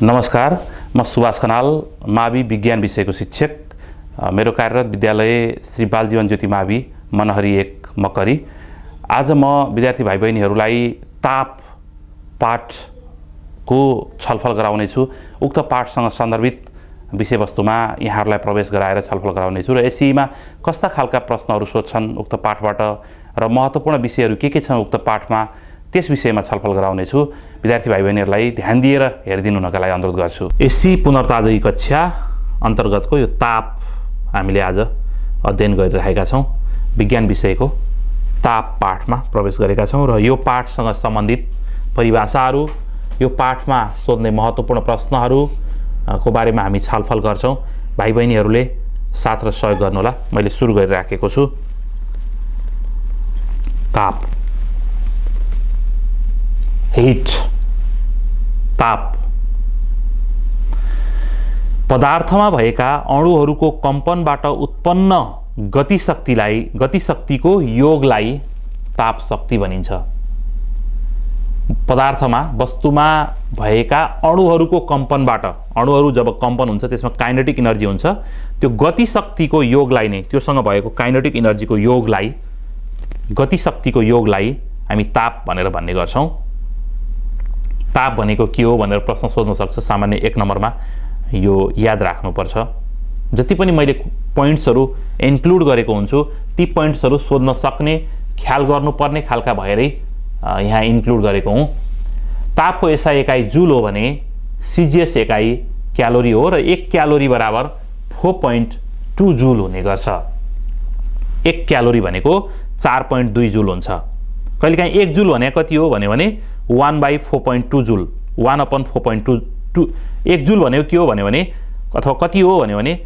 नमस्कार, म सुभाष खनाल, मावि विज्ञान विषयको शिक्षक। मेरो कार्यरत विद्यालय श्री बालजीवन ज्योति मावि मनहरी 1 मकरी। आज म विद्यार्थी भाइ बहिनीहरूलाई ताप पाठको छलफल गराउनेछु। उक्त पाठसँग सन्दर्भित विषयवस्तुमा यहाँहरूलाई प्रवेश गराएर छलफल गराउनेछु र एसईमा कस्ता खालका प्रश्नहरू सोध्छन् उक्त पाठबाट र महत्त्वपूर्ण विषयहरू के छन् उक्त पाठमा, त्यस विषयमा छलफल गराउनेछु। विद्यार्थी भाइ बहिनीहरूलाई ध्यान दिएर हेरिदिनु हुनका लागि अनुरोध गर्छु। एसई पुनर्ताजगी कक्षा अन्तर्गतको यो ताप हामीले आज अध्ययन गरिरहेका छौँ। विज्ञान विषयको ताप पाठमा प्रवेश गरेका छौँ र यो पाठसँग सम्बन्धित परिभाषाहरू, यो पाठमा सोध्ने महत्त्वपूर्ण प्रश्नहरूको बारेमा हामी छलफल गर्छौँ। भाइ बहिनीहरूले साथ र सहयोग गर्नुहोला। मैले सुरु गरिराखेको छु। ताप, हिट, ताप पदार्थमा भएका अणुहरूको कम्पनबाट उत्पन्न गतिशक्तिको योगलाई ताप शक्ति भनिन्छ। पदार्थमा, वस्तुमा भएका अणुहरूको कम्पनबाट, अणुहरू जब कम्पन हुन्छ त्यसमा काइनेटिक इनर्जी हुन्छ, त्यो गतिशक्तिको योगलाई नै, त्योसँग भएको काइनेटिक इनर्जीको योगलाई, गतिशक्तिको योगलाई हामी ताप भनेर भन्ने गर्छौँ। ताप भनेको के हो भनेर प्रश्न सोध्न सक्छ। सामान्य 1 नम्बरमा यो याद राख्नुपर्छ। जति पनि मैले पोइन्ट्सहरू इन्क्लुड गरेको हुन्छु ती पोइन्ट्सहरू सोध्न सक्ने, ख्याल गर्नुपर्ने खालका भएरै यहाँ इन्क्लुड गरेको हुँ। तापको एसआई एकाइ जुल हो भने सिजिएस एकाइ क्यालोरी हो र 1 क्यालोरी बराबर 4.2 जुल हुने गर्छ। 1 क्यालोरी भनेको 4.2 जुल हुन्छ। कहिलेकाहीँ 1 जुल भने कति हो भने 1/4.2 जुल, 1/4.2। 1 जुल भनेको के हो भने अथवा कति हो भने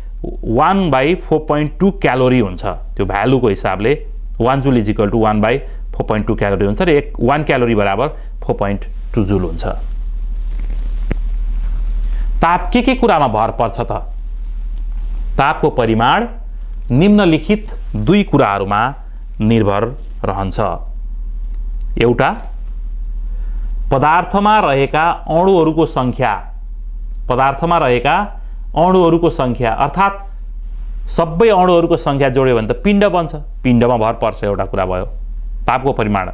1/4.2 क्यालोरी हुन्छ। त्यो भ्यालुको हिसाबले 1 जुल इज इक्वल टु 1/4.2 क्यालोरी हुन्छ र 1 क्यालोरी बराबर 4.2 जुल हुन्छ। ताप के कुरामा भर पर्छ त? तापको परिमाण निम्नलिखित 2 कुराहरूमा निर्भर रहन्छ। एउटा, पदार्थमा रहेका अणुहरूको संख्या, अर्थात् सबै अणुहरूको संख्या जोड्यो भने त पिण्ड बन्छ। पिण्डमा भर पर्छ, एउटा कुरा भयो। तापको परिमाण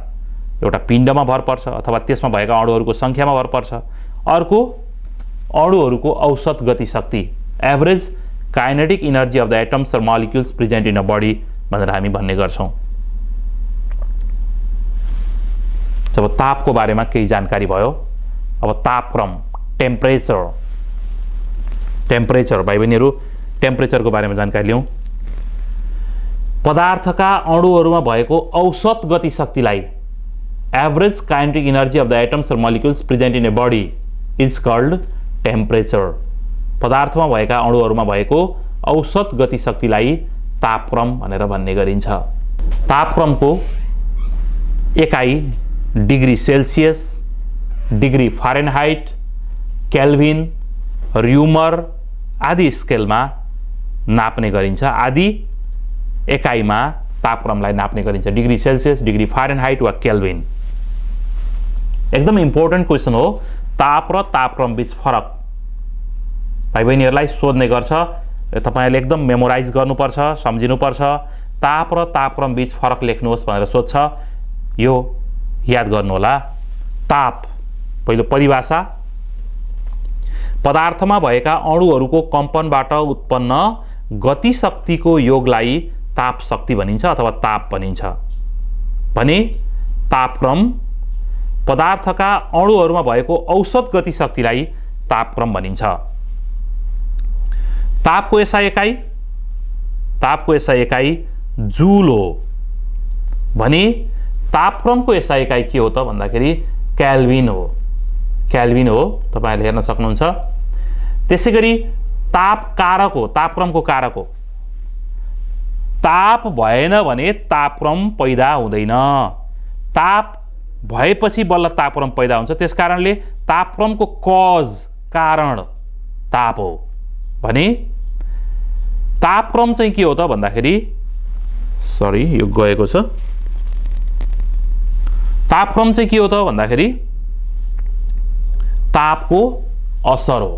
एउटा पिण्डमा भर पर्छ अथवा त्यसमा भएका अणुहरूको संख्यामा भर पर्छ। अर्को, अणुहरूको औसत गतिशक्ति, average kinetic energy of the atoms और molecules present in a body भनेर हामी भन्ने गर्छौँ। जब तापको बारेमा केही जानकारी भयो, अब तापक्रम, टेम्परेचर भाइ बहिनीहरू, टेम्परेचरको बारेमा जानकारी लिउँ। पदार्थका अणुहरूमा भएको औसत गतिशक्तिलाई, average kinetic energy of the atoms और molecules present in a body is called temperature. पदार्थमा भएका अणुहरूमा भएको औसत गतिशक्तिलाई तापक्रम भनेर भन्ने गरिन्छ। तापक्रमको एकाइ degree Celsius, degree Fahrenheit, Kelvin, Reaumur आदि स्केलमा नाप्ने गरिन्छ। आदि एकाइमा तापक्रमलाई नाप्ने गरिन्छ। डिग्री सेल्सियस, डिग्री फारेनहाइट वा केल्भिन। एकदम इम्पोर्टेन्ट क्वेसन हो। ताप र तापक्रम बीच फरक भाइ बहिनीहरूलाई सोध्ने गर्छ। तपाईँहरूले एकदम मेमोराइज गर्नुपर्छ, सम्झिनुपर्छ। ताप र तापक्रम बीच फरक लेख्नुहोस् भनेर सोध्छ। यो याद गर्नुहोला। ताप, पहिलो परिभाषा, पदार्थमा भएका अणुहरूको कम्पनबाट उत्पन्न गतिशक्तिको योगलाई ताप शक्ति भनिन्छ अथवा ताप भनिन्छ। भने तापक्रम, पदार्थका अणुहरूमा भएको औसत गतिशक्तिलाई तापक्रम भनिन्छ। तापको एसआई एकाइ जुल हो भने तापक्रमको एसआई एकाइ के हो त भन्दाखेरि केल्भिन हो। तपाईँहरूले हेर्न सक्नुहुन्छ। त्यसैगरी तापक्रमको कारक हो। ताप भएन भने तापक्रम पैदा हुँदैन। ताप भएपछि बल्ल तापक्रम पैदा हुन्छ। त्यसकारणले तापक्रमको कारण ताप हो भने तापक्रम चाहिँ के हो त भन्दाखेरि, सरी यो गएको छ। तापक्रम चाहिँ के हो त भन्दाखेरि तापको असर हो,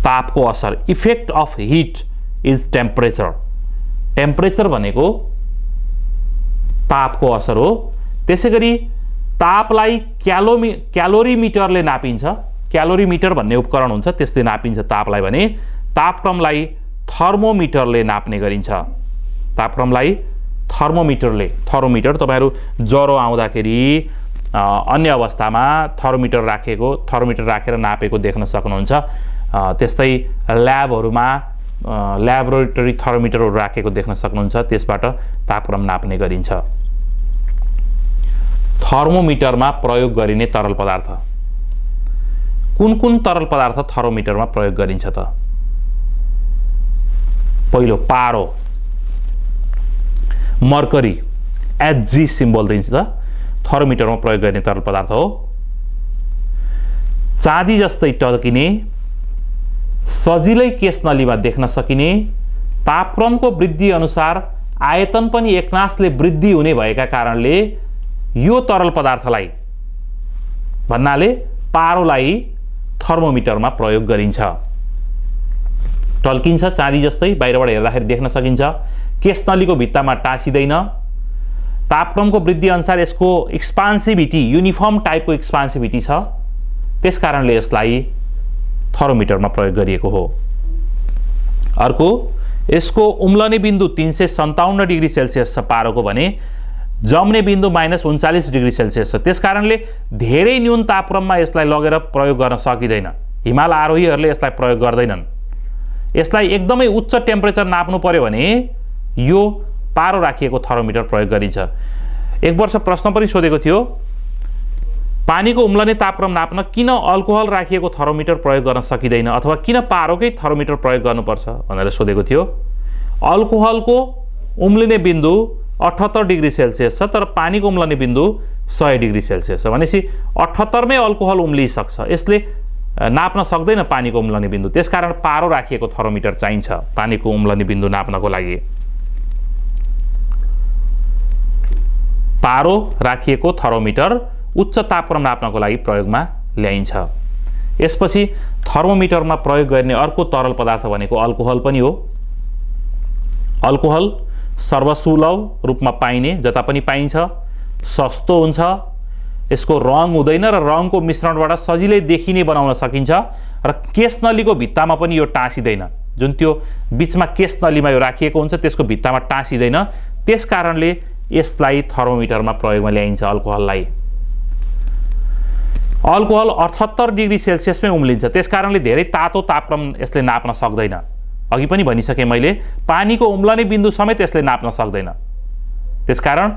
तापको असर। Effect of heat is temperature. Temperature भनेको तापको असर हो। त्यसैगरी तापलाई क्यालोरीमिटरले नापिन्छ। क्यालोरीमिटर भन्ने उपकरण हुन्छ, त्यसले नापिन्छ तापलाई भने तापक्रमलाई थर्मोमिटरले नाप्ने गरिन्छ। तापक्रमलाई थर्मोमिटर तपाईहरु ज्वरो आउँदाखेरि अन्य अवस्थामा थर्मोमिटर राखेर नापेको देख्न सक्नुहुन्छ। त्यस्तै ल्याबहरुमा ल्याबोरेटरी थर्मोमिटरहरु राखेको देख्न सक्नुहुन्छ, त्यसबाट तापक्रम नाप्ने गरिन्छ। थर्मोमिटरमा प्रयोग गरिने तरल पदार्थ कुन तरल पदार्थ थर्मोमिटरमा प्रयोग गरिन्छ त? पहिलो पारो, मर्करी, Hg सिम्बल दिन्छ त, थर्मोमिटरमा प्रयोग गर्ने तरल पदार्थ हो। चाँदी जस्तै टल्किने, सजिलै केस नलीमा देख्न सकिने, तापक्रमको वृद्धि अनुसार आयतन पनि एकनासले वृद्धि हुने भएका कारणले यो तरल पदार्थलाई भन्नाले पारोलाई थर्मोमिटरमा प्रयोग गरिन्छ। टल्किन्छ चाँदी जस्तै, बाहिरबाट हेर्दाखेरि देख्न सकिन्छ, केस नलीको भित्तामा टाँसिदैन। तापक्रमको वृद्धि अनुसार यसको एक्सपान्सिभिटी युनिफर्म टाइपको एक्सपान्सिभिटी छ, त्यसकारणले यसलाई थर्मोमिटरमा प्रयोग गरिएको हो। अर्को, यसको उम्लने बिन्दु 357 डिग्री सेल्सियस छ पारोको भने जम्ने बिन्दु -39 डिग्री सेल्सियस छ। त्यसकारणले धेरै न्यून तापक्रममा यसलाई लगेर प्रयोग गर्न सकिँदैन। हिमाल आरोहीहरूले यसलाई प्रयोग गर्दैनन्। यसलाई एकदमै उच्च टेम्परेचर नाप्नु पर्यो भने यो पारो राखिएको थर्मोमिटर प्रयोग गरिन्छ। एक वर्ष प्रश्न पनि सोधेको थियो, पानीको उम्लने तापक्रम नाप्न किन अल्कोहल राखिएको थर्मोमिटर प्रयोग गर्न सकिँदैन अथवा किन पारोकै थर्मोमिटर प्रयोग गर्नुपर्छ भनेर सोधेको थियो। अल्कोहलको उम्लिने बिन्दु 78 डिग्री सेल्सियस छ, तर पानीको उम्लने बिन्दु 100 डिग्री सेल्सियस छ। भनेपछि 78 मै अल्कोहल उम्लिसक्छ, यसले नाप्न सक्दैन पानीको उम्लने बिन्दु। त्यसकारण पारो राखिएको थर्मोमिटर चाहिन्छ पानीको उम्लने बिन्दु नाप्नको लागि। पारो राखिएको थर्मोमिटर उच्च तापक्रम नाप्नको लागि प्रयोगमा ल्याइन्छ। यसपछि थर्मोमिटरमा प्रयोग गर्ने अर्को तरल पदार्थ भनेको अल्कोहल पनि हो। अल्कोहल सर्वसुलभ रूपमा पाइने, जता पनि पाइन्छ, सस्तो हुन्छ, यसको रङ हुँदैन र रङको मिश्रणबाट सजिलै देखिने बनाउन सकिन्छ र केस नलीको भित्तामा पनि यो टाँसिदैन। जुन त्यो बीचमा केस नलीमा यो राखिएको हुन्छ त्यसको भित्तामा टाँसिदैन, त्यसकारणले यसलाई थर्मोमिटरमा प्रयोगमा ल्याइन्छ अल्कोहललाई। अल्कोहल 78 डिग्री सेल्सियसमै उम्लिन्छ, त्यसकारणले धेरै तातो तापक्रम यसले नाप्न सक्दैन। अघि पनि भनिसके मैले, पानीको उम्लने बिन्दु समेत यसले नाप्न सक्दैन। त्यसकारण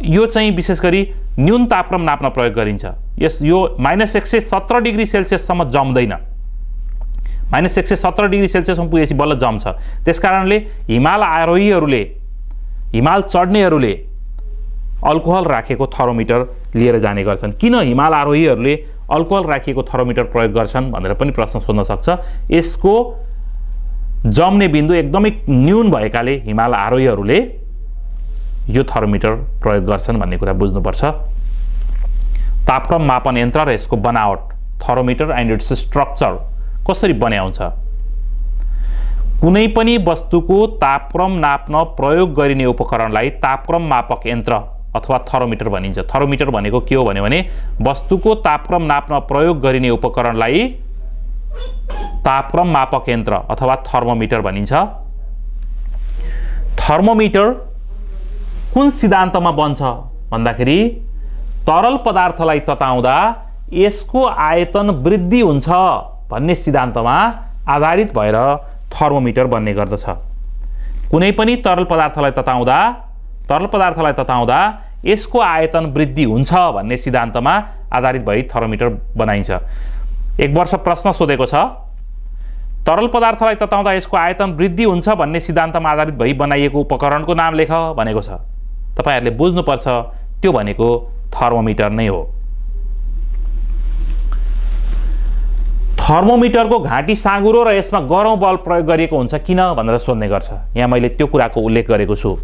यो चाहिँ विशेष गरी न्यून तापक्रम नाप्न प्रयोग गरिन्छ। यो -117 डिग्री सेल्सियससम्म जम्दैन। -117 डिग्री सेल्सियससम्म पुगेपछि बल्ल जम्छ। त्यसकारणले हिमाल चढ्नेहरूले अल्कोहल राखेको थर्मोमिटर लिएर जाने गर्छन्। किन हिमाल आरोहीहरूले अल्कोहल राखिएको थर्मोमिटर प्रयोग गर्छन् भनेर पनि प्रश्न सोध्न सक्छ। यसको जम्ने बिन्दु एकदमै न्यून भएकाले हिमाल आरोहीहरूले यो थर्मोमिटर प्रयोग गर्छन् भन्ने कुरा बुझ्नुपर्छ। तापक्रम मापन यन्त्र र यसको बनावट, थर्मोमिटर एन्ड इट्स स्ट्रक्चर कसरी बनाउँछ? कुनै पनि वस्तुको तापक्रम नाप्न प्रयोग गरिने उपकरणलाई तापक्रम मापक यन्त्र अथवा थर्मोमिटर भनिन्छ। थर्मोमिटर भनेको के हो भने वस्तुको तापक्रम नाप्न प्रयोग गरिने उपकरणलाई तापक्रम मापक यन्त्र अथवा थर्मोमिटर भनिन्छ। थर्मोमिटर कुन सिद्धान्तमा बन्छ भन्दाखेरि तरल पदार्थलाई तताउँदा यसको आयतन वृद्धि हुन्छ भन्ने सिद्धान्तमा आधारित भएर थर्मोमिटर बन्ने गर्दछ। कुनै पनि तरल पदार्थलाई तताउँदा यसको आयतन वृद्धि हुन्छ भन्ने सिद्धान्तमा आधारित भई थर्मोमिटर बनाइन्छ। एक वर्ष प्रश्न सोधेको छ, तरल पदार्थलाई तताउँदा यसको आयतन वृद्धि हुन्छ भन्ने सिद्धान्तमा आधारित भई बनाइएको उपकरणको नाम लेख भनेको छ। तपाईहरुले बुझ्नुपर्छ त्यो भनेको थर्मोमिटर नै हो। थर्मोमिटरको घाँटी साँघुरो र यसमा गरौँ बल प्रयोग गरिएको हुन्छ किन भनेर सोध्ने गर्छ। यहाँ मैले त्यो कुराको उल्लेख गरेको छु।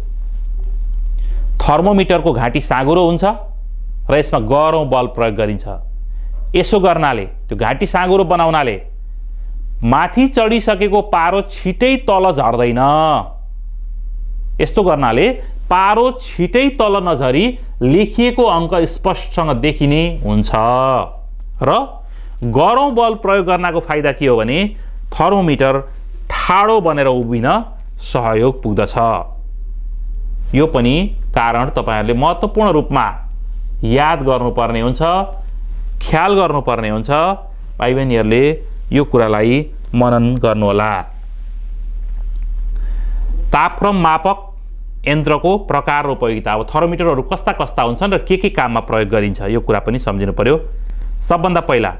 थर्मोमिटरको घाँटी साँघुरो हुन्छ र यसमा गरौँ बल प्रयोग गरिन्छ। यसो गर्नाले, त्यो घाँटी साँघुरो बनाउनाले माथि चढिसकेको पारो छिटै तल झर्दैन। यस्तो गर्नाले पारो छिटै तल नझरी लेखिएको अङ्क स्पष्टसँग देखिने हुन्छ। र गरौँ बल प्रयोग गर्नको फाइदा के हो भने थर्मोमिटर ठाडो बनेर उभिन सहयोग पुग्दछ। यो पनि कारण तपाईहरुले महत्त्वपूर्ण रूपमा याद गर्नुपर्ने हुन्छ, ख्याल गर्नुपर्ने हुन्छ। भाइ बहिनीहरुले यो कुरालाई मनन गर्नुहोला। तापक्रम मापक यन्त्रको प्रकार र उपयोगिता। अब थर्मोमिटरहरू कस्ता कस्ता हुन्छन् र के काममा प्रयोग गरिन्छ यो कुरा पनि सम्झिनु पर्यो। सबभन्दा पहिला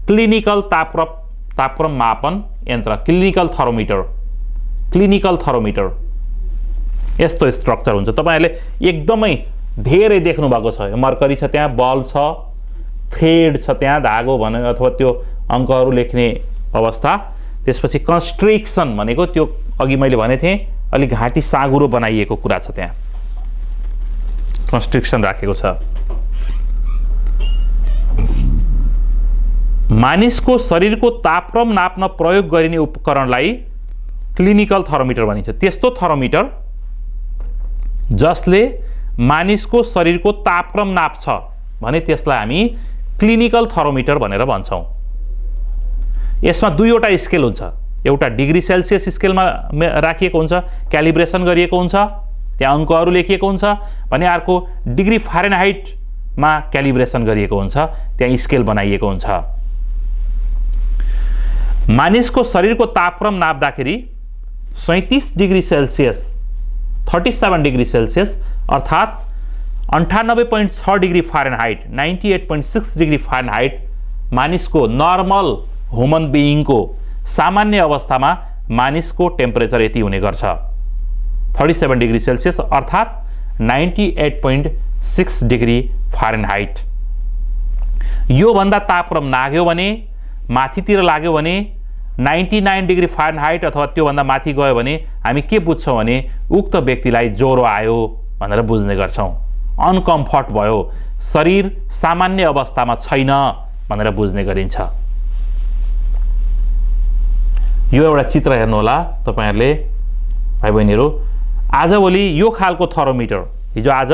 क्लिनिकल तापक्रम मापन यन्त्र, क्लिनिकल थर्मोमिटर। क्लिनिकल थर्मोमिटर यस्तो स्ट्रक्चर हुन्छ, तपाईहरुले एकदमै धेरै देख्नु भएको छ। मर्करी छ, त्यहाँ बल्ब छ, थ्रेड छ, त्यहाँ धागो भने अथवा त्यो अङ्कहरू लेख्ने अवस्था। त्यसपछि कन्स्ट्रिक्सन भनेको त्यो अघि मैले भने थिएँ अलि घाँटी साँघुरो बनाइएको कुरा छ, त्यहाँ कन्स्ट्रिक्सन राखेको छ। मानिसको शरीरको तापक्रम नाप्न प्रयोग गरिने उपकरणलाई क्लिनिकल थर्मोमिटर भनिन्छ। त्यस्तो थर्मोमिटर जसले मानिसको शरीरको तापक्रम नाप्छ भने त्यसलाई हामी क्लिनिकल थर्मोमिटर भनेर भन्छौँ। यसमा दुईवटा स्केल हुन्छ, एउटा डिग्री सेल्सियस स्केलमा राखिएको हुन्छ, क्यालिब्रेसन गरिएको हुन्छ, त्यहाँ अङ्कहरू लेखिएको हुन्छ, भने अर्को डिग्री फारेनहाइटमा क्यालिब्रेसन गरिएको हुन्छ, त्यहाँ स्केल बनाइएको हुन्छ। मानिसको शरीरको तापक्रम नाप्दाखेरि 37 डिग्री सेल्सियस 37 डिग्री सेल्सियस अर्थात् 98.6 डिग्री फारेनहाइट 98.6 डिग्री फारेनहाइट मानिसको नर्मल ह्युमन बिइङको सामान्य अवस्थामा मानिसको टेम्परेचर यति हुने गर्छ। 37 डिग्री सेल्सियस अर्थात् 98.6 डिग्री फारेनहाइट। यो भन्दा तापक्रम नाग्यो भने, माथितिर लाग्यो भने 99 डिग्री फारेनहाइट अथवा त्यो भन्दा माथि गयो भने हामी के बुझ्छौँ भने उक्त व्यक्तिलाई ज्वरो आयो भनेर बुझ्ने गर्छौँ। अनकम्फर्ट भयो, शरीर सामान्य अवस्थामा छैन भनेर बुझ्ने गरिन्छ। यो एउटा चित्र हेर्नुहोला तपाईहरुले भाइ बहिनीहरु। आजभोलि यो खालको थर्मोमिटर, हिजो आज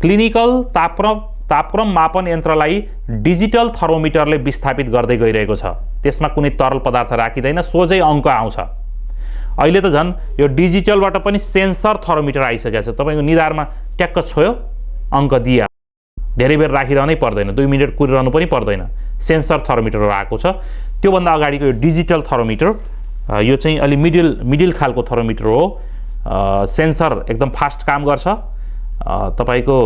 क्लिनिकल तापक्रम मापन यन्त्रलाई डिजिटल थर्मोमिटरले विस्थापित गर्दै गइरहेको छ। त्यसमा कुनै तरल पदार्थ राखिदैन, सोझै अङ्क आउँछ। अहिले त झन् यो डिजिटलबाट पनि सेन्सर थर्मोमिटर आइसकेको छ। तपाईको निधारमा ट्याक्क छोयो, अङ्क दिया, धेरै बेर राखिरहनै पर्दैन, 2 मिनेट कुरिरहनु पनि पर्दैन। सेन्सर थर्मोमिटर आएको छ। त्योभन्दा अगाडिको यो डिजिटल थर्मोमिटर, यो चाहिँ अलि मिडिल खालको थर्मोमिटर हो। सेन्सर एकदम फास्ट काम गर्छ। तपाईको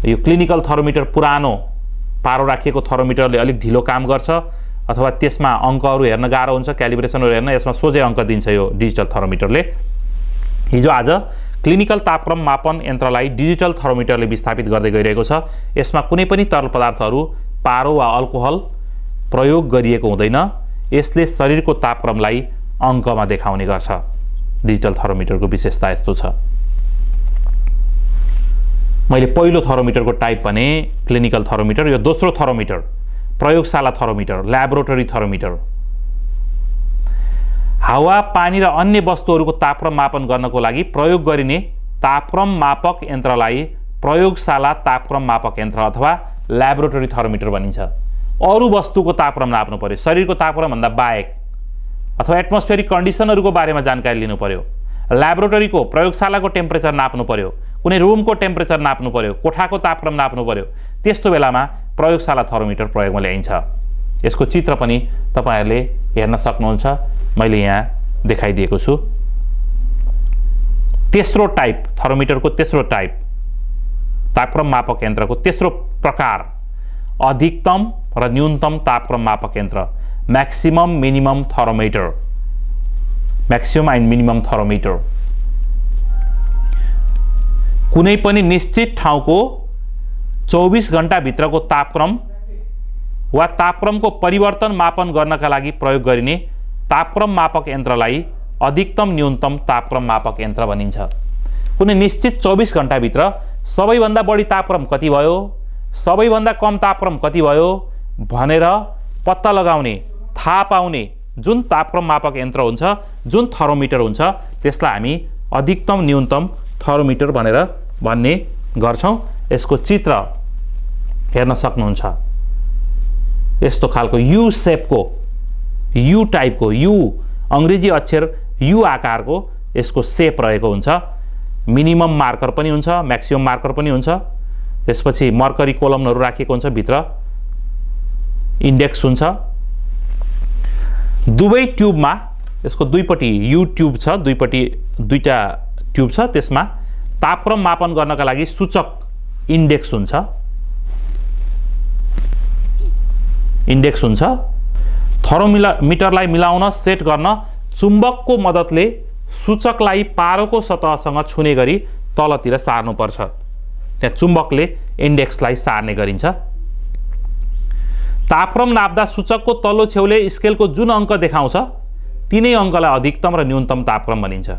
यो क्लिनिकल थर्मोमिटर पुरानो पारो राखिएको थर्मोमिटरले अलिक ढिलो काम गर्छ अथवा त्यसमा अङ्कहरू हेर्न गाह्रो हुन्छ, क्यालिब्रेसनहरू हेर्न। यसमा सोझै अङ्क दिन्छ यो डिजिटल थर्मोमिटरले। हिजो आज क्लिनिकल तापक्रम मापन यन्त्रलाई डिजिटल थर्मोमिटरले विस्थापित गर्दै गइरहेको छ। यसमा कुनै पनि तरल पदार्थहरू, पारो वा अल्कोहल प्रयोग गरिएको हुँदैन। यसले शरीरको तापक्रमलाई अङ्कमा देखाउने गर्छ। डिजिटल थर्मोमिटरको विशेषता यस्तो छ। मैले पहिलो थर्मोमिटरको टाइप भने क्लिनिकल थर्मोमिटर। यो दोस्रो थर्मोमिटर प्रयोगशाला थर्मोमिटर, ल्याबोरेटरी थर्मोमिटर। हावा, पानी र अन्य वस्तुहरूको तापक्रम मापन गर्नको लागि प्रयोग गरिने तापक्रम मापक यन्त्रलाई प्रयोगशाला तापक्रम मापक यन्त्र अथवा ल्याबोरेटरी थर्मोमिटर भनिन्छ। अरू वस्तुको तापक्रम नाप्नु पर्यो, शरीरको तापक्रम भन्दा बाहेक, अथवा एटमोस्फेरिक कन्डिसनहरूको बारेमा जानकारी लिनु पर्यो, ल्याबोरेटरीको प्रयोगशालाको टेम्परेचर नाप्नु पर्यो, कुनै रुमको टेम्परेचर नाप्नु पर्यो, कोठाको तापक्रम नाप्नु पर्यो, त्यस्तो बेलामा प्रयोगशाला थर्मोमिटर प्रयोगमा ल्याइन्छ। यसको चित्र पनि तपाईहरुले हेर्न सक्नुहुन्छ, मैले यहाँ देखाइदिएको छु। तेस्रो टाइप थर्मोमिटरको तेस्रो टाइप, तापक्रम मापक यन्त्रको तेस्रो प्रकार, अधिकतम र न्यूनतम तापक्रम मापक यन्त्र, maximum minimum thermometer, maximum and minimum thermometer. कुनै पनि निश्चित ठाउँको 24 घण्टा भित्रको तापक्रम वा तापक्रमको परिवर्तन मापन गर्नका लागि प्रयोग गरिने तापक्रम मापक यन्त्रलाई अधिकतम न्यूनतम तापक्रम मापक यन्त्र भनिन्छ। कुनै निश्चित 24 घण्टा भित्र सबैभन्दा बढी तापक्रम कति भयो, सबैभन्दा कम तापक्रम कति भयो भनेर पत्ता लगाउने, थाहा पाउने जुन तापक्रम मापक यन्त्र हुन्छ, जुन थर्मोमिटर हुन्छ, त्यसलाई हामी अधिकतम न्यूनतम थर्मोमिटर भनेर भन्ने गर्छौं। यसको चित्र हेर्न सक्नुहुन्छ। यस्तो खालको यू शेपको, यू टाइपको, यू अंग्रेजी अक्षर यू आकारको यसको शेप रहेको हुन्छ। मिनिमम मार्कर पनि हुन्छ, म्याक्सिमम मार्कर पनि हुन्छ। त्यसपछि मर्करी कोलमहरु राखिएको हुन्छ, भित्र इन्डेक्स हुन्छ। दुवै ट्युबमा यसको दुईपट्टि यू ट्युब छ, दुईपट्टि दुईटा ट्युब छ। त्यसमा तापक्रम मापन गर्नका लागि सूचक इन्डेक्स हुन्छ, इन्डेक्स हुन्छ। थर्मोमिटरलाई मिलाउन, सेट गर्न चुम्बकको मद्दतले सूचकलाई पारोको सतहसँग छुने गरी तलतिर सार्नुपर्छ। त्यहाँ चुम्बकले इन्डेक्सलाई सार्ने गरिन्छ। तापक्रम नाप्दा सूचकको तल्लो छेउले स्केलको जुन अङ्क देखाउँछ तिनै अङ्कलाई अधिकतम र न्यूनतम तापक्रम भनिन्छ।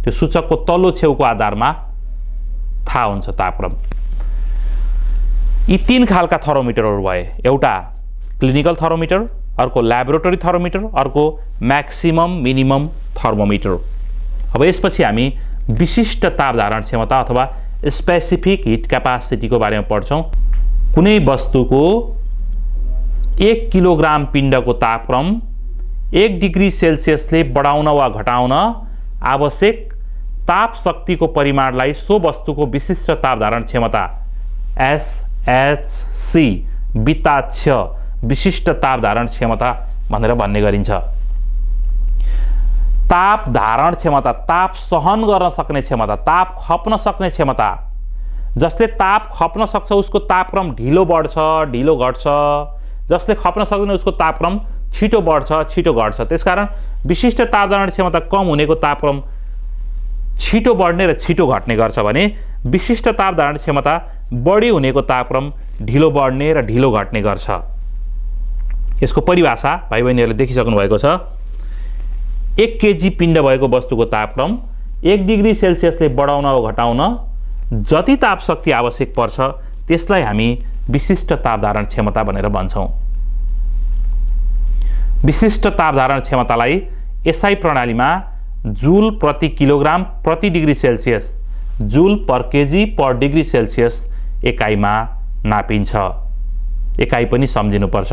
त्यो सूचकको तल्लो छेउको आधारमा थाहा हुन्छ तापक्रम। यी तीन खालका थर्मोमिटरहरू भए, एउटा क्लिनिकल थर्मोमिटर, अर्को ल्याबोरेटरी थर्मोमिटर, अर्को म्याक्सिमम मिनिमम थर्मोमिटर। अब यसपछि हामी विशिष्ट ताप धारण क्षमता अथवा स्पेसिफिक हिट क्यापासिटीको बारेमा पढ्छौं। कुनै वस्तुको 1 किलोग्राम पिण्डको तापक्रम 1 डिग्री सेल्सियसले बढाउन वा घटाउन आवश्यक ताप शक्तिको परिमाणलाई सो वस्तुको विशिष्ट ताप धारण क्षमता SHC विताक्ष विशिष्ट ताप धारण क्षमता भनेर भन्ने गरिन्छ। ताप धारण क्षमता, ताप सहन गर्न सक्ने क्षमता, ताप खप्न सक्ने क्षमता। जसले ताप खप्न सक्छ उसको तापक्रम ढिलो बढ्छ, ढिलो घट्छ। जसले खप्न सक्दैन उसको तापक्रम छिटो बढ्छ, छिटो घट्छ। त्यसकारण विशिष्ट ताप धारण क्षमता कम हुनेको तापक्रम छिटो बढ्ने र छिटो घट्ने गर्छ भने विशिष्ट ताप धारण क्षमता बढी हुनेको तापक्रम ढिलो बढ्ने र ढिलो घट्ने गर्छ। यसको परिभाषा भाइ बहिनीहरूले देखिसक्नु भएको छ। 1 केजी पिण्ड भएको वस्तुको तापक्रम 1 डिग्री सेल्सियसले बढाउन वा घटाउन जति ताप शक्ति आवश्यक पर्छ त्यसलाई हामी विशिष्ट ताप धारण क्षमता भनेर भन्छौं। विशिष्ट ताप धारण क्षमतालाई एसआई प्रणालीमा जूल प्रति किलोग्राम प्रति degree Celsius, joule per KG per degree Celsius एकाइमा नापिन्छ। एकाइ पनि सम्झिनुपर्छ।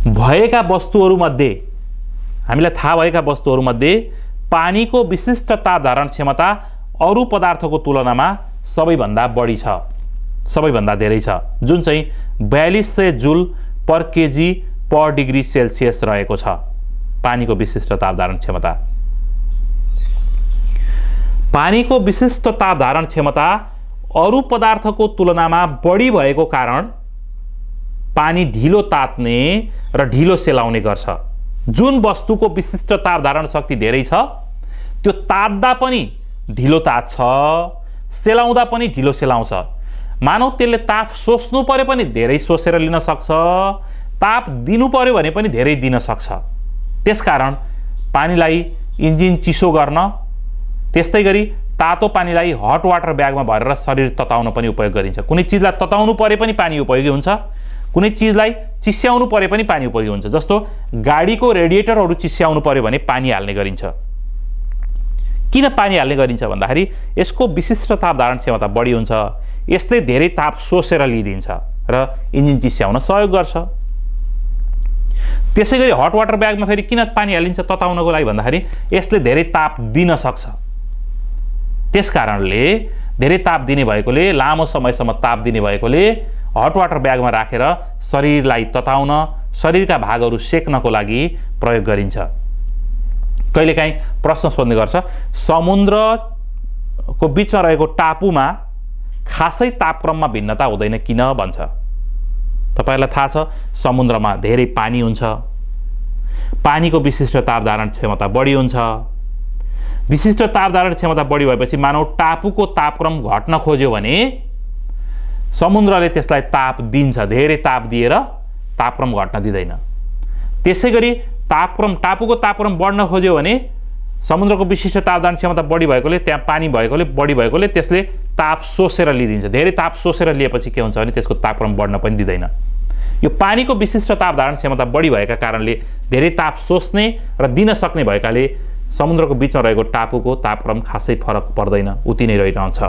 भएका वस्तुहरूमध्ये, हामीलाई थाहा भएका वस्तुहरूमध्ये पानीको विशिष्ट ताप धारण क्षमता अरू पदार्थको तुलनामा सबैभन्दा बढी छ, सबैभन्दा धेरै छ, जुन चाहिँ 4200 joule per KG per degree Celsius रहेको छ। पानीको विशिष्ट ताप धारण क्षमता। पानीको विशिष्ट ताप धारण क्षमता अरू पदार्थको तुलनामा बढी भएको कारण पानी ढिलो तात्ने र ढिलो सेलाउने गर्छ। जुन वस्तुको विशिष्ट ताप धारण शक्ति धेरै छ त्यो तात्दा पनि ढिलो तात्छ, सेलाउँदा पनि ढिलो सेलाउँछ। मानौ त्यसले ताप सोच्नु पर्यो पनि धेरै सोचेर लिन सक्छ, ताप दिनु पर्यो भने पनि धेरै दिन सक्छ। त्यसकारण पानीलाई इन्जिन चिसो गर्न, त्यस्तै गरी तातो पानीलाई हट वाटर ब्यागमा भरेर शरीर तताउन पनि उपयोग गरिन्छ। कुनै चिजलाई तताउनु पर्यो पनि पानी उपयोगी हुन्छ, कुनै चिजलाई चिस्याउनु पर्यो पनि पानी उपयोगी हुन्छ। जस्तो गाडीको रेडिएटरहरू चिस्याउनु पर्यो भने पानी हाल्ने गरिन्छ। किन पानी हाल्ने गरिन्छ भन्दाखेरि यसको विशिष्ट ताप धारण क्षमता बढी हुन्छ, यसले धेरै ताप सोसेर लिइदिन्छ र इन्जिन चिस्याउन सहयोग गर्छ। त्यसैगरी हट वाटर ब्यागमा फेरि किन पानी हालिन्छ तताउनको लागि भन्दाखेरि यसले धेरै ताप दिन सक्छ। त्यसकारणले धेरै ताप दिने भएकोले, लामो समयसम्म ताप दिने भएकोले हट वाटर ब्यागमा राखेर शरीरलाई तताउन, शरीरका भागहरू सेक्नको लागि प्रयोग गरिन्छ। कहिलेकाहीँ प्रश्न सोध्ने गर्छ, समुद्रको बीचमा रहेको टापुमा खासै तापक्रममा भिन्नता हुँदैन किन भन्छ। तपाईहरुलाई थाहा छ समुद्रमा धेरै पानी हुन्छ, पानीको विशिष्ट ताप धारण क्षमता बढी हुन्छ। विशिष्ट ताप धारण क्षमता बढी भएपछि मानव टापुको तापक्रम घट्न खोज्यो भने समुद्रले त्यसलाई ताप दिन्छ, धेरै ताप दिएर तापक्रम घट्न दिँदैन। त्यसैगरी तापक्रम, टापुको तापक्रम बढ्न खोज्यो भने समुद्रको विशिष्ट ताप धारण क्षमता बढी भएकोले त्यहाँ पानी भएकोले बढी भएकोले त्यसले ताप सोसेर लिइदिन्छ। धेरै ताप सोसेर लिएपछि के हुन्छ भने त्यसको तापक्रम बढ्न पनि दिँदैन। यो पानीको विशिष्ट ताप धारण क्षमता बढी भएका कारणले धेरै ताप सोच्ने र दिन सक्ने भएकाले समुद्रको बीचमा रहेको टापुको तापक्रम खासै फरक पर्दैन, उति नै रहिरहन्छ।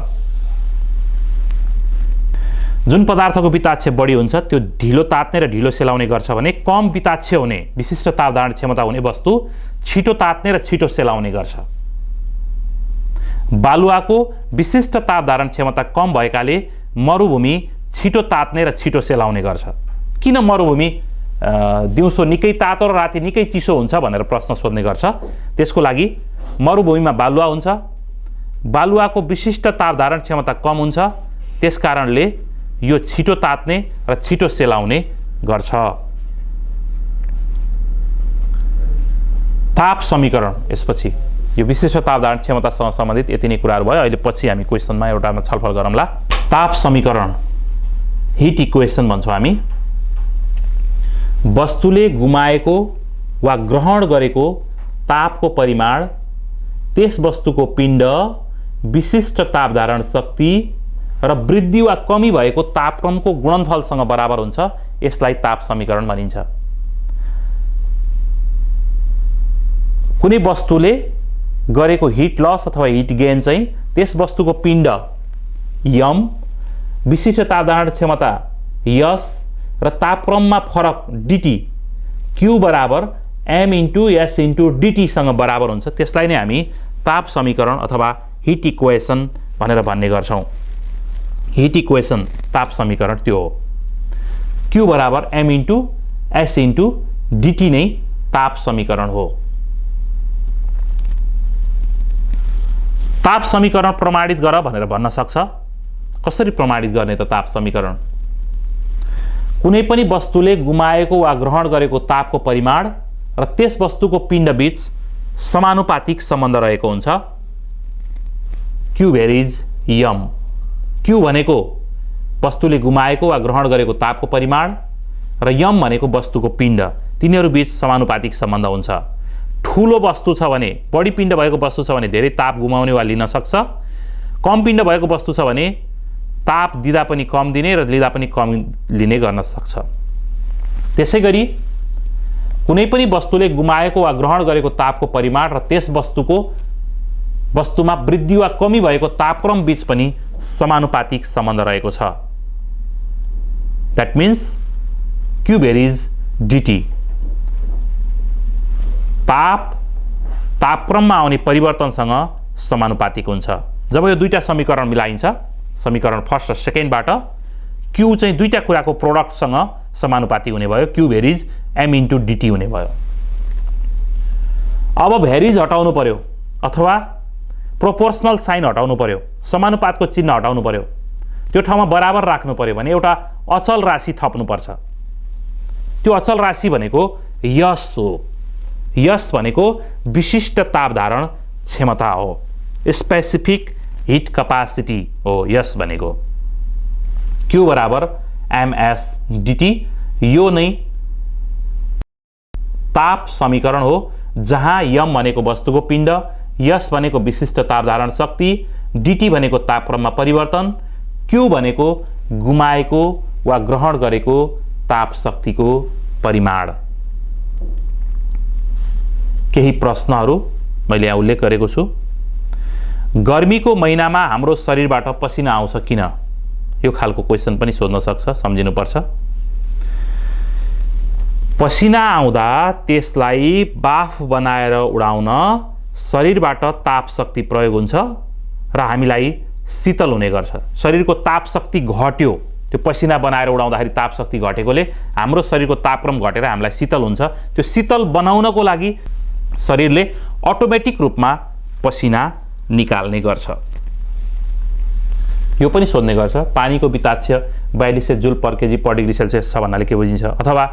जुन पदार्थको विताक्ष बढी हुन्छ त्यो ढिलो तात्ने र ढिलो सेलाउने गर्छ भने कम विताक्ष हुने विशिष्ट ताप धारण क्षमता हुने वस्तु छिटो तात्ने र छिटो सेलाउने गर्छ। बालुवाको विशिष्ट ताप धारण क्षमता कम भएकाले मरुभूमि छिटो तात्ने र छिटो सेलाउने गर्छ। किन मरुभूमि दिउँसो निकै तातो र राति निकै चिसो हुन्छ भनेर प्रश्न सोध्ने गर्छ? त्यसको लागि मरुभूमिमा बालुवा हुन्छ, बालुवाको विशिष्ट ताप धारण क्षमता कम हुन्छ, त्यसकारणले यो छिटो तात्ने र छिटो सेलाउने गर्छ। ताप समीकरण यसपछि यो विशिष्ट ताप धारण क्षमतासँग सम्बन्धित यति नै कुराहरू भयो। अहिले पछि हामी क्वेसनमा एउटामा छलफल गरौँला। ताप समीकरण हिट इक्वेसन भन्छौँ हामी। वस्तुले गुमाएको वा ग्रहण गरेको तापको परिमाण त्यस वस्तुको पिण्ड विशिष्ट ताप धारण शक्ति र वृद्धि वा कमी भएको तापक्रमको गुणनफलसँग बराबर हुन्छ। यसलाई ताप समीकरण भनिन्छ। कुनै वस्तुले गरेको हिट लस अथवा हिट गेन चाहिँ त्यस वस्तुको पिण्ड यम, विशिष्ट ताप धारण क्षमता यस र तापक्रममा फरक डिटी क्यू बराबर M into S into dT सँग बराबर हुन्छ। त्यसलाई नै हामी ताप समीकरण अथवा हिट इक्वेसन भनेर भन्ने गर्छौँ। हिट इक्वेसन ताप समीकरण त्यो हो। क्यू बराबर M into S into dT नै ताप समीकरण हो। ताप समीकरण प्रमाणित गर भनेर भन्न सक्छ। कसरी प्रमाणित गर्ने त ताप समीकरण? कुनै पनि वस्तुले गुमाएको वा ग्रहण गरेको तापको परिमाण र त्यस वस्तुको पिण्ड बीच समानुपातिक सम्बन्ध रहेको हुन्छ। क्यू भेरिज यम। क्यू भनेको वस्तुले गुमाएको वा ग्रहण गरेको तापको परिमाण र यम भनेको वस्तुको पिण्ड, तिनीहरू बीच समानुपातिक सम्बन्ध हुन्छ। ठुलो वस्तु छ भने, बढी पिण्ड भएको वस्तु छ भने धेरै ताप गुमाउने वा लिन सक्छ। कम पिण्ड भएको वस्तु छ भने ताप दिँदा पनि कम दिने र लिँदा पनि कम लिने गर्न सक्छ। त्यसैगरी कुनै पनि वस्तुले गुमाएको वा ग्रहण गरेको तापको परिमाण र त्यस वस्तुमा वृद्धि वा कमी भएको तापक्रम बीच पनि समानुपातिक सम्बन्ध रहेको छ। That means Q varies dT. तापक्रममा आउने परिवर्तनसँग समानुपातिक हुन्छ। जब यो दुईटा समीकरण मिलाइन्छ, समीकरण फर्स्ट र सेकेन्डबाट, क्यू चाहिँ दुईटा कुराको प्रोडक्टसँग समानुपातिक हुने भयो। Q varies M into dT हुने भयो। अब भेरिज हटाउनु पर्यो अथवा प्रोपोर्सनल साइन हटाउनु पर्यो, समानुपातको चिन्ह हटाउनु पर्यो। त्यो ठाउँमा बराबर राख्नु पर्यो भने एउटा अचल राशि थप्नुपर्छ। त्यो अचल राशि भनेको यस हो। यस भनेको विशिष्ट ताप धारण क्षमता हो, स्पेसिफिक हिट कैपेसिटी हो यस भनेको। क्यू बराबर एमएस डिटी। यो नै ताप समीकरण हो, जहाँ यम भनेको वस्तुको पिण्ड, यस भनेको विशिष्ट ताप धारण शक्ति, डिटी भनेको तापक्रममा परिवर्तन, क्यू भनेको गुमाएको वा ग्रहण गरेको ताप शक्तिको परिमाण। केही प्रश्नहरू मैले यहाँ उल्लेख गरेको छु। गर्मीको महिनामा हाम्रो शरीरबाट पसिना आउँछ किन? यो खालको क्वेसन पनि सोध्न सक्छ, सम्झिनुपर्छ। पसिना आउँदा त्यसलाई बाफ बनाएर उडाउन शरीरबाट ताप शक्ति प्रयोग हुन्छ र हामीलाई शीतल हुने गर्छ। शरीरको ताप शक्ति घट्यो, त्यो पसिना बनाएर उडाउँदाखेरि ताप शक्ति घटेकोले हाम्रो शरीरको तापक्रम घटेर हामीलाई शीतल हुन्छ। त्यो शीतल बनाउनको लागि शरीरले अटोमेटिक रूपमा पसिना निकाल्ने गर्छ। यो पनि सोध्ने गर्छ, पानीको विताक्ष 4200 जुल पर केजी पर डिग्री सेल्सियस छ भन्नाले के बुझिन्छ? अथवा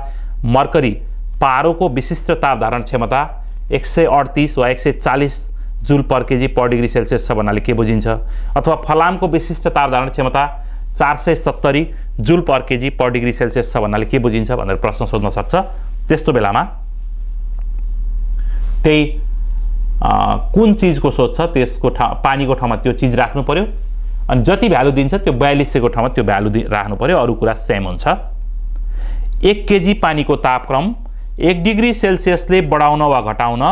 मर्करी पारोको विशिष्ट ताप धारण क्षमता 138 वा 140 जुल पर केजी पर डिग्री सेल्सियस छ भन्नाले के बुझिन्छ? अथवा फलामको विशिष्ट ताप धारण क्षमता 470 जुल पर केजी पर डिग्री सेल्सियस छ भन्नाले के बुझिन्छ भनेर प्रश्न सोध्न सक्छ। त्यस्तो बेलामा त्यही कुन चिजको सोध्छ त्यसको पानीको ठाउँमा त्यो चिज राख्नु पर्यो, अनि जति भ्यालु दिन्छ त्यो 4200 को ठाउँमा त्यो भ्यालु राख्नु पर्यो, अरू कुरा सेम हुन्छ। 1 केजी पानीको तापक्रम 1 डिग्री सेल्सियसले बढाउन वा घटाउन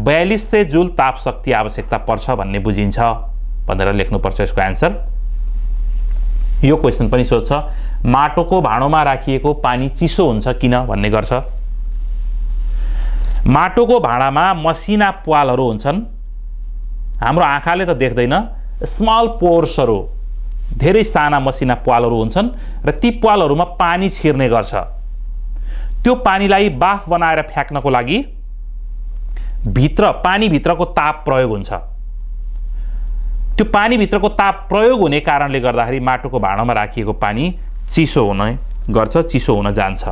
4200 जुल ताप शक्ति आवश्यकता पर्छ भन्ने बुझिन्छ भनेर लेख्नुपर्छ यसको आन्सर। यो क्वेसन पनि सोध्छ माटोको भाँडोमा राखिएको पानी चिसो हुन्छ किन भन्ने गर्छ। माटोको भाँडामा मसिना प्वालहरू हुन्छन्, हाम्रो आँखाले त देख्दैन, स्मल पोर्सहरू, धेरै साना मसिना प्वालहरू हुन्छन् र ती प्वालहरूमा पानी छिर्ने गर्छ। त्यो पानीलाई बाफ बनाएर फ्याँक्नको लागि पानीभित्रको ताप प्रयोग हुन्छ। त्यो पानीभित्रको ताप प्रयोग हुने कारणले गर्दाखेरि माटोको भाँडामा राखिएको पानी चिसो हुने गर्छ, चिसो हुन जान्छ।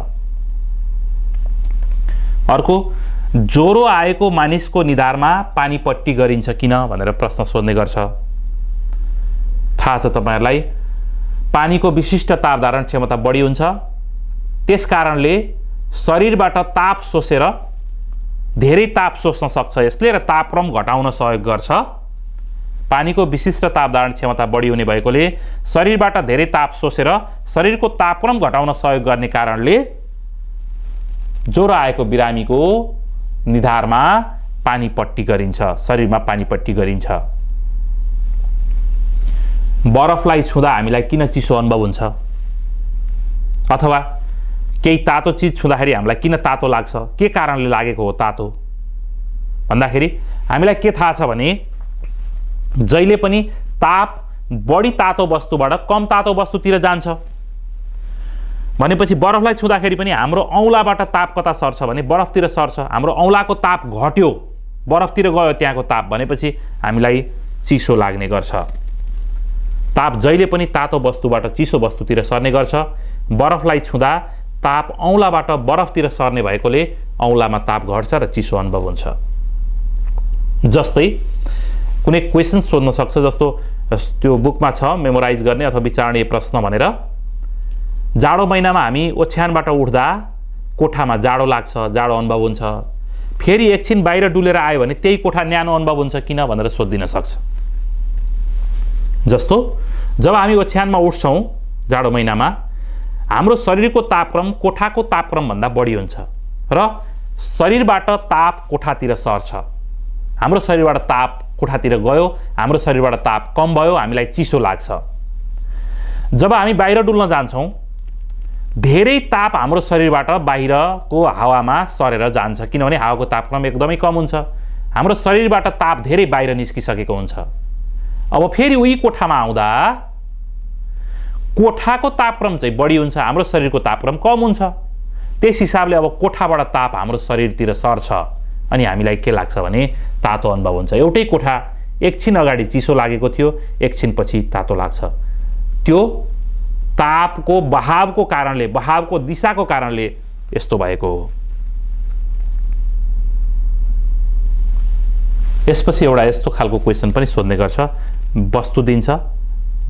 अर्को, ज्वरो आएको मानिसको निधारमा पानी पट्टी गरिन्छ किन भनेर प्रश्न सोध्ने गर्छ। थाहा छ तपाईहरुलाई पानीको विशिष्ट ताप धारण क्षमता बढी हुन्छ, त्यस कारणले शरीरबाट ताप सोसेर धेरै ताप सोच्न सक्छ यसले र तापक्रम घटाउन सहयोग गर्छ। पानीको विशिष्ट ताप धारण क्षमता बढी हुने भएकोले शरीरबाट धेरै ताप सोसेर शरीरको तापक्रम घटाउन सहयोग गर्ने कारणले ज्वरो आएको बिरामीको निधारमा पानी पट्टी गरिन्छ, शरीरमा पानी पट्टी गरिन्छ। बरफलाई छुँदा हामीलाई किन चिसो अनुभव हुन्छ, अथवा केही तातो चिज छुँदाखेरि हामीलाई किन तातो लाग्छ, के कारणले लागेको हो तातो भन्दाखेरि हामीलाई के थाहा छ भने जहिले पनि ताप बढी तातो वस्तुबाट कम तातो वस्तुतिर जान्छ। भनेपछि बरफलाई छुँदाखेरि पनि हाम्रो औँलाबाट ताप कता सर्छ भने बरफतिर सर्छ। हाम्रो औँलाको ताप घट्यो, बरफतिर गयो त्यहाँको ताप, भनेपछि हामीलाई चिसो लाग्ने गर्छ। ताप जहिले पनि तातो वस्तुबाट चिसो वस्तुतिर सर्ने गर्छ। बरफलाई छुँदा ताप औँलाबाट बरफतिर सर्ने भएकोले औँलामा ताप घट्छ र चिसो अनुभव हुन्छ। जस्तै कुनै क्वेसन सोध्न सक्छ, जस्तो त्यो बुकमा छ मेमोराइज गर्ने अथवा विचारणीय प्रश्न भनेर, जाडो महिनामा हामी ओछ्यानबाट उठ्दा कोठामा जाडो लाग्छ, जाडो अनुभव हुन्छ, फेरि एकछिन बाहिर डुलेर आयो भने त्यही कोठा न्यानो अनुभव हुन्छ किन भनेर सोधिन सक्छ। जस्तो जब हामी ओछ्यानमा उठ्छौँ जाडो महिनामा हाम्रो शरीरको तापक्रम कोठाको तापक्रम भन्दा बढी हुन्छ र शरीरबाट ताप कोठातिर सर्छ। हाम्रो शरीरबाट ताप कोठातिर गयो, हाम्रो शरीरबाट ताप कम भयो, हामीलाई चिसो लाग्छ। जब हामी बाहिर डुल्न जान्छौँ धेरै ताप हाम्रो शरीरबाट बाहिरको हावामा सरेर जान्छ, किनभने हावाको तापक्रम एकदमै कम हुन्छ। हाम्रो शरीरबाट ताप धेरै बाहिर निस्किसकेको हुन्छ। अब फेरि उही कोठामा आउँदा कोठाको तापक्रम चाहिँ बढी हुन्छ, हाम्रो शरीरको तापक्रम कम हुन्छ। त्यस हिसाबले अब कोठाबाट ताप हाम्रो शरीरतिर सर्छ अनि हामीलाई के लाग्छ भने तातो अनुभव हुन्छ। एउटै कोठा एकछिन अगाडि चिसो लागेको थियो, एकछिन पछि तातो लाग्छ। त्यो तापको बहावको कारणले, बहावको दिशाको कारणले यस्तो भएको हो। यसपछि एउटा यस्तो खालको क्वेसन पनि सोध्ने गर्छ, वस्तु दिन्छ,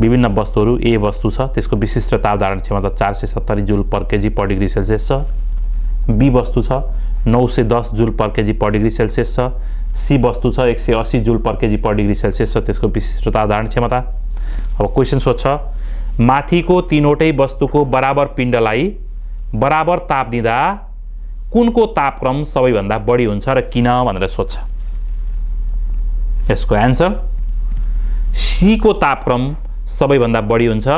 विभिन्न वस्तुहरू, ए वस्तु छ त्यसको विशिष्ट ताप धारण क्षमता 470 जुल पर केजी पर डिग्री सेल्सियस छ, बी वस्तु छ 910 जुल पर केजी पर डिग्री सेल्सियस छ, सी वस्तु छ 180 जुल पर केजी पर डिग्री सेल्सियस छ त्यसको विशिष्ट ताप धारण क्षमता। अब क्वेसन सोध्छ माथिको तीनवटै वस्तुको बराबर पिण्डलाई बराबर ताप दिँदा कुनको तापक्रम सबैभन्दा बढी हुन्छ र किन भनेर सोध्छ। यसको आन्सर सी को तापक्रम सबैभन्दा बढी हुन्छ,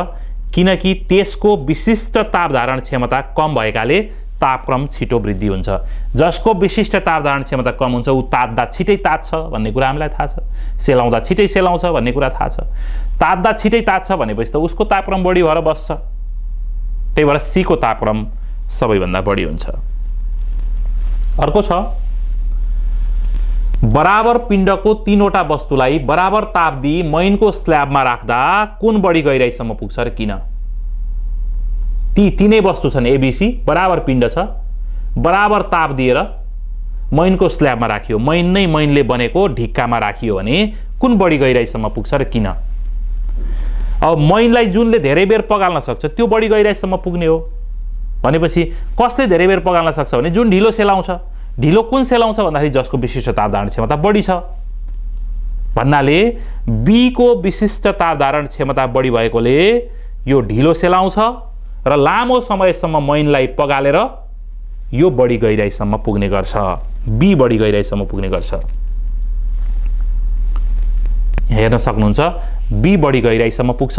किनकि त्यसको विशिष्ट ताप धारण क्षमता कम भएकाले तापक्रम छिटो वृद्धि हुन्छ। जसको विशिष्ट ताप धारण क्षमता कम हुन्छ ऊ तात्दा छिटै तात्छ भन्ने कुरा हामीलाई थाहा छ, सेलाउँदा छिटै सेलाउँछ भन्ने कुरा थाहा छ। तात्दा छिटै तात्छ भनेपछि त उसको तापक्रम बढी भएर बस्छ, त्यही भएर सी को तापक्रम सबैभन्दा बढी हुन्छ। अर्को छ बराबर पिण्डको तीनवटा वस्तुलाई बराबर ताप दिई मैनको स्ल्याबमा राख्दा कुन बढी गहिराईसम्म पुग्छ र किन। ती तीनै वस्तु छन् एबीसी, बराबर पिण्ड छ, बराबर ताप दिएर मैनको स्ल्याबमा राखियो, मैन नै मैनले बनेको ढिक्कामा राखियो भने कुन बढी गहिराईसम्म पुग्छ र किन। अब मैनलाई जुनले धेरै बेर पगाल्न सक्छ त्यो बढी गहिराईसम्म पुग्ने हो भनेपछि कसले धेरै बेर पगाल्न सक्छ भने जुन ढिलो सेलाउँछ। ढिलो कुन सेलाउँछ भन्दाखेरि जसको विशिष्ट ताप धारण क्षमता बढी छ। भन्नाले बी को विशिष्ट ताप धारण क्षमता बढी भएकोले यो ढिलो सेलाउँछ र लामो समयसम्म मैनलाई पगालेर यो बढी गहिराइसम्म पुग्ने गर्छ। बी बढी गहिराइसम्म पुग्ने गर्छ। हेर्न सक्नुहुन्छ बी बढी गहिराइसम्म पुग्छ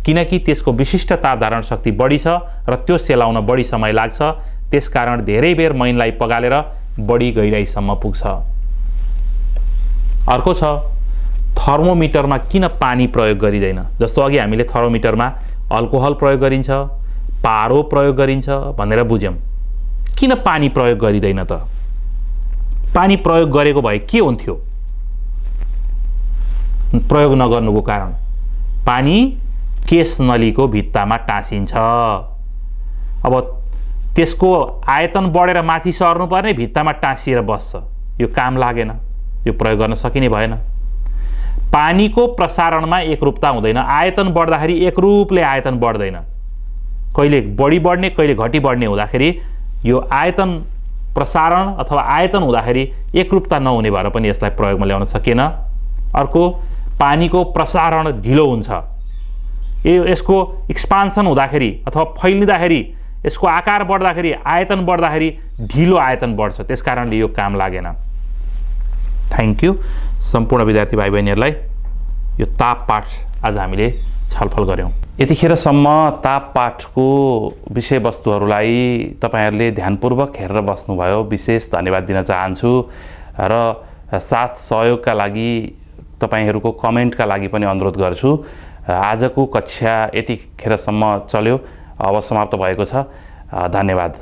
किनकि त्यसको विशिष्ट ताप धारण शक्ति बढी छ र त्यो सेलाउन बढी समय लाग्छ। त्यसकारण धेरै बेर मैनलाई पगालेर बढी गहिराइसम्म पुग्छ। अर्को छ थर्मोमिटरमा किन पानी प्रयोग गरिँदैन। जस्तो अघि हामीले थर्मोमिटरमा अल्कोहल प्रयोग गरिन्छ, पारो प्रयोग गरिन्छ भनेर बुझ्यौं। किन पानी प्रयोग गरिँदैन त? पानी प्रयोग गरेको भए के हुन्थ्यो? प्रयोग नगर्नुको कारण पानी केश नलीको भित्तामा टाँसिन्छ। अब त्यसको आयतन बढेर माथि सर्नु पर्ने, भित्तामा टाँसिएर बस्छ। यो काम लागेन, यो प्रयोग गर्न सकिने भएन। पानीको प्रसारणमा एकरूपता हुँदैन। आयतन बढ्दाखेरि एकरूपले आयतन बढ्दैन, कहिले बढी बढ्ने कहिले घटी बढ्ने हुँदाखेरि यो आयतन प्रसारण अथवा आयतन हुँदाखेरि एकरूपता नहुने भएर पनि यसलाई प्रयोगमा ल्याउन सकिएन। अर्को पानीको प्रसारण ढिलो हुन्छ। यसको एक्सपान्सन हुँदाखेरि अथवा फैलिँदाखेरि यसको आकार बढ्दाखेरि आयतन बढ्दाखेरि ढिलो आयतन बढ्छ। त्यसकारणले यो काम लागेन। थ्याङ्क यू सम्पूर्ण विद्यार्थी भाइ बहिनीहरूलाई। यो ताप पाठ आज हामीले छलफल गऱ्यौँ। यतिखेरसम्म ताप पाठको विषयवस्तुहरूलाई तपाईहरूले ध्यानपूर्वक हेरेर बस्नुभयो, विशेष धन्यवाद दिन चाहन्छु। र साथ सहयोगका लागि तपाईहरूको कमेन्टका लागि पनि अनुरोध गर्छु। आजको कक्षा यतिखेरसम्म चल्यो, अब समाप्त भएको छ। धन्यवाद।